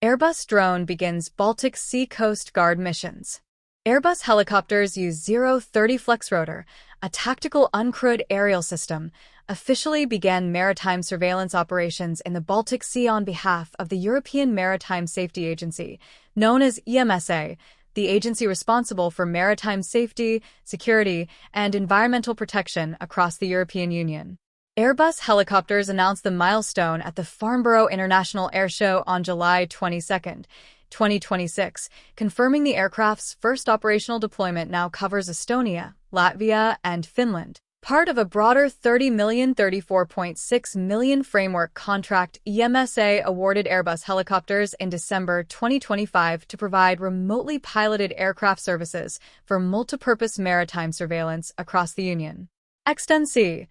Airbus drone begins Baltic Sea Coast Guard missions. Airbus Helicopters U030 Flexrotor, a tactical uncrewed aerial system, officially began maritime surveillance operations in the Baltic Sea on behalf of the European Maritime Safety Agency, known as EMSA, the agency responsible for maritime safety, security, and environmental protection across the European Union. Airbus Helicopters announced the milestone at the Farnborough International Airshow on July 22, 2026, confirming the aircraft's first operational deployment now covers Estonia, Latvia, and Finland. Part of a broader $34.6 million framework contract, EMSA awarded Airbus Helicopters in December 2025 to provide remotely piloted aircraft services for multipurpose maritime surveillance across the Union. Extensee,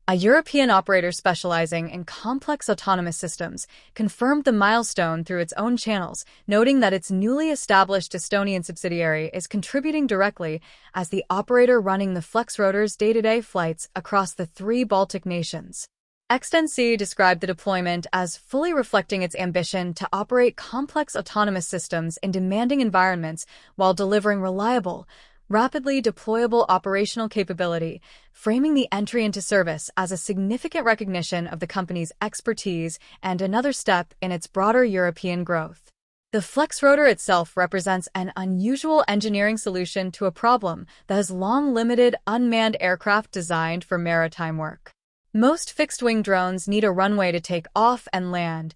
a European operator specializing in complex autonomous systems, confirmed the milestone through its own channels, noting that its newly established Estonian subsidiary is contributing directly as the operator running the Flexrotor's day-to-day flights across the three Baltic nations. Extensee described the deployment as fully reflecting its ambition to operate complex autonomous systems in demanding environments while delivering reliable, rapidly deployable operational capability, framing the entry into service as a significant recognition of the company's expertise and another step in its broader European growth. The Flexrotor itself represents an unusual engineering solution to a problem that has long limited unmanned aircraft designed for maritime work. Most fixed-wing drones need a runway to take off and land,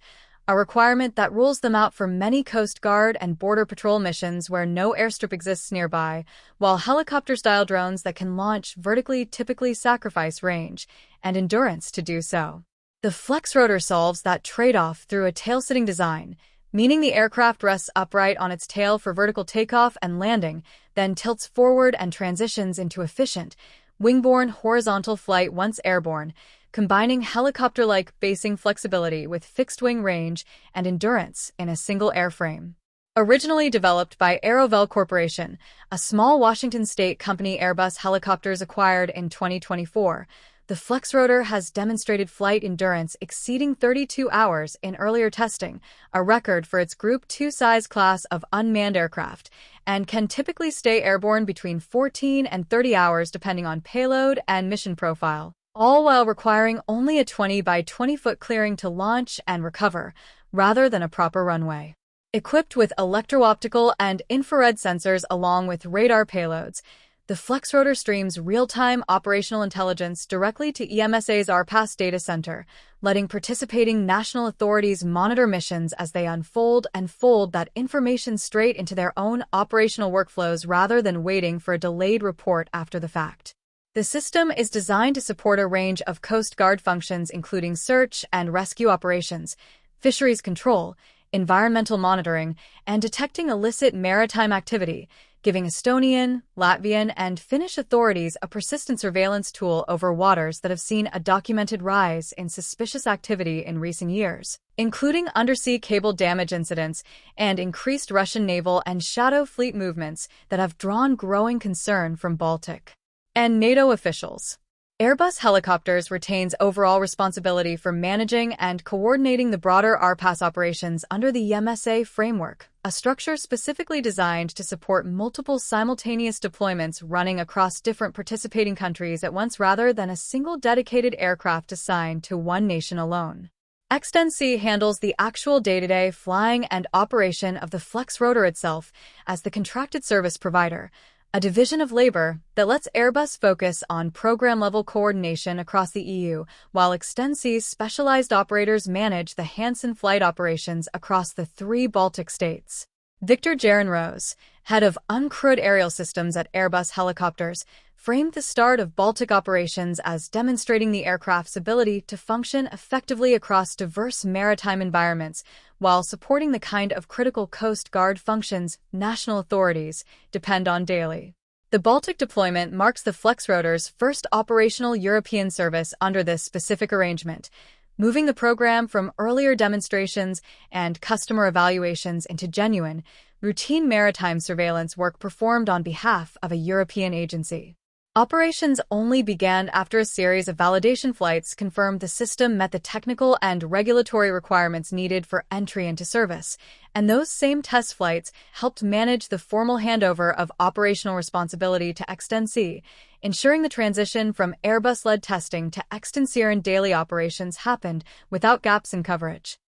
a requirement that rules them out for many Coast Guard and Border Patrol missions where no airstrip exists nearby, while helicopter-style drones that can launch vertically typically sacrifice range and endurance to do so. The Flexrotor solves that trade-off through a tail-sitting design, meaning the aircraft rests upright on its tail for vertical takeoff and landing, then tilts forward and transitions into efficient, wing-borne horizontal flight once airborne, combining helicopter-like basing flexibility with fixed-wing range and endurance in a single airframe. Originally developed by Aerovel Corporation, a small Washington state company Airbus Helicopters acquired in 2024, the Flexrotor has demonstrated flight endurance exceeding 32 hours in earlier testing, a record for its Group 2 size class of unmanned aircraft, and can typically stay airborne between 14 and 30 hours depending on payload and mission profile, all while requiring only a 20 by 20 foot clearing to launch and recover, rather than a proper runway. Equipped with electro-optical and infrared sensors along with radar payloads, the Flexrotor streams real-time operational intelligence directly to EMSA's RPAS data center, letting participating national authorities monitor missions as they unfold and fold that information straight into their own operational workflows rather than waiting for a delayed report after the fact. The system is designed to support a range of Coast Guard functions including search and rescue operations, fisheries control, environmental monitoring, and detecting illicit maritime activity, giving Estonian, Latvian, and Finnish authorities a persistent surveillance tool over waters that have seen a documented rise in suspicious activity in recent years, including undersea cable damage incidents and increased Russian naval and shadow fleet movements that have drawn growing concern from Baltic and NATO officials. Airbus Helicopters retains overall responsibility for managing and coordinating the broader RPAS operations under the EMSA framework, a structure specifically designed to support multiple simultaneous deployments running across different participating countries at once rather than a single dedicated aircraft assigned to one nation alone. Extensee handles the actual day-to-day flying and operation of the Flexrotor itself as the contracted service provider, a division of labor that lets Airbus focus on program-level coordination across the EU, while Extensee's specialized operators manage the Hansen flight operations across the three Baltic states. Victor Jarenrose, head of uncrewed aerial systems at Airbus Helicopters, framed the start of Baltic operations as demonstrating the aircraft's ability to function effectively across diverse maritime environments while supporting the kind of critical Coast Guard functions national authorities depend on daily. The Baltic deployment marks the Flexrotor's first operational European service under this specific arrangement, moving the program from earlier demonstrations and customer evaluations into genuine, routine maritime surveillance work performed on behalf of a European agency. Operations only began after a series of validation flights confirmed the system met the technical and regulatory requirements needed for entry into service, and those same test flights helped manage the formal handover of operational responsibility to Extensee, ensuring the transition from Airbus-led testing to Extensee and daily operations happened without gaps in coverage.